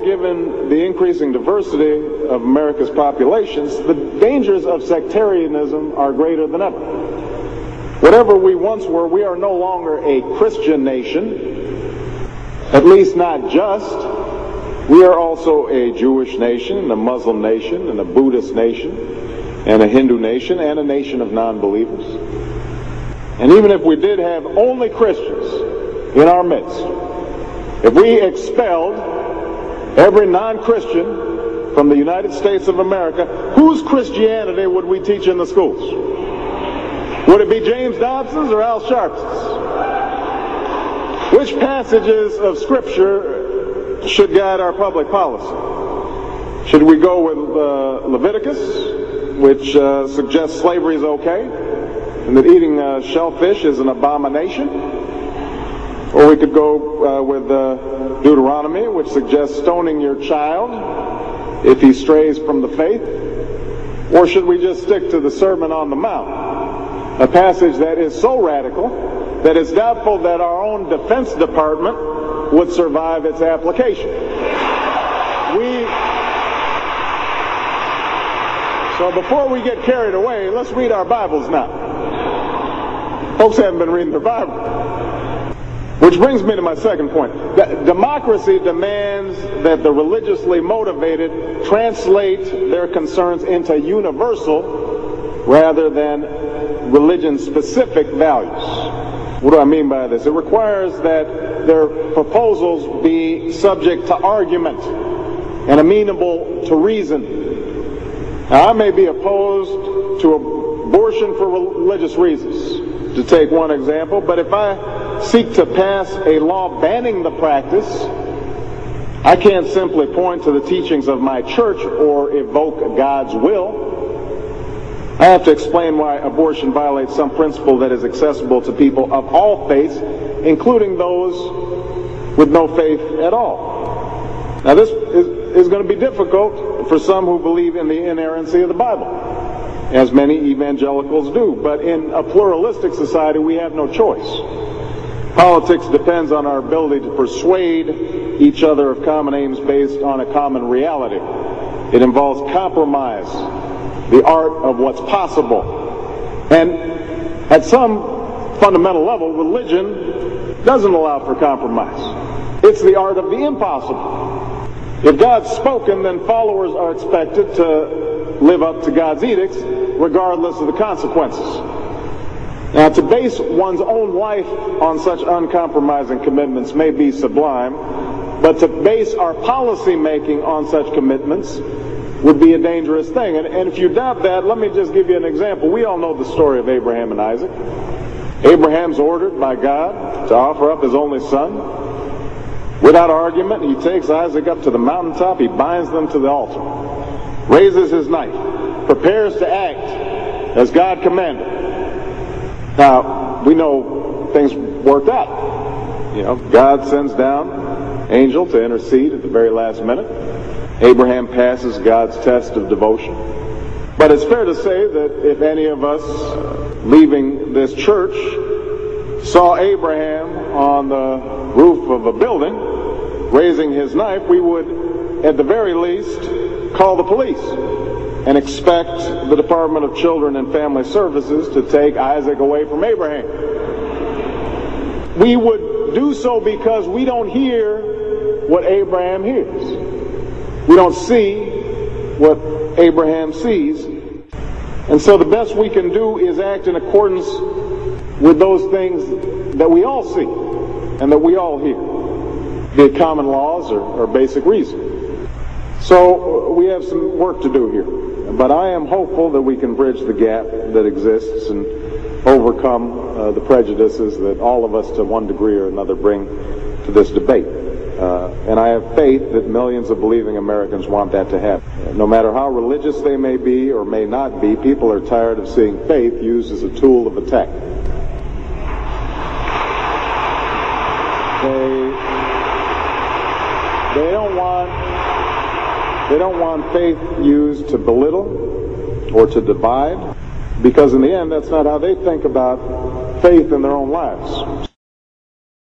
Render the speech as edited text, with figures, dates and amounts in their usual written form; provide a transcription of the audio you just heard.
given the increasing diversity of America's populations, the dangers of sectarianism are greater than ever. Whatever we once were, we are no longer a Christian nation, at least not just. We are also a Jewish nation, and a Muslim nation, and a Buddhist nation, and a Hindu nation, and a nation of non-believers. And even if we did have only Christians in our midst, if we expelled every non-Christian from the United States of America, whose Christianity would we teach in the schools? Would it be James Dobson's or Al Sharps's? Which passages of Scripture should guide our public policy? Should we go with Leviticus, which suggests slavery is okay, and that eating shellfish is an abomination? Or we could go with Deuteronomy, which suggests stoning your child if he strays from the faith? Or should we just stick to the Sermon on the Mount, a passage that is so radical that it's doubtful that our own Defense Department would survive its application? So before we get carried away, let's read our Bibles now. Folks haven't been reading their Bible. Which brings me to my second point. Democracy demands that the religiously motivated translate their concerns into universal rather than religion-specific values. What do I mean by this? It requires that their proposals be subject to argument and amenable to reason. Now, I may be opposed to abortion for religious reasons, to take one example, but if I seek to pass a law banning the practice, I can't simply point to the teachings of my church or evoke God's will. I have to explain why abortion violates some principle that is accessible to people of all faiths, including those with no faith at all. Now, this is going to be difficult for some who believe in the inerrancy of the Bible, as many evangelicals do. But in a pluralistic society, we have no choice. Politics depends on our ability to persuade each other of common aims based on a common reality. It involves compromise, the art of what's possible. And at some fundamental level, religion doesn't allow for compromise. It's the art of the impossible. If God's spoken, then followers are expected to live up to God's edicts, regardless of the consequences. Now, to base one's own life on such uncompromising commitments may be sublime, but to base our policy making on such commitments would be a dangerous thing. And if you doubt that, let me just give you an example. We all know the story of Abraham and Isaac. Abraham's ordered by God to offer up his only son. Without argument, he takes Isaac up to the mountaintop, he binds them to the altar, raises his knife, prepares to act as God commanded. Now, we know things worked out. You know, God sends down an angel to intercede at the very last minute. Abraham passes God's test of devotion. But it's fair to say that if any of us leaving this church saw Abraham on the roof of a building raising his knife, we would, at the very least, call the police and expect the Department of Children and Family Services to take Isaac away from Abraham. We would do so because we don't hear what Abraham hears. We don't see what Abraham sees. And so the best we can do is act in accordance with those things that we all see and that we all hear, be it common laws or basic reason. So we have some work to do here. But I am hopeful that we can bridge the gap that exists and overcome the prejudices that all of us to one degree or another bring to this debate. And I have faith that millions of believing Americans want that to happen. No matter how religious they may be or may not be, people are tired of seeing faith used as a tool of attack. They don't want faith used to belittle or to divide, because in the end, that's not how they think about faith in their own lives.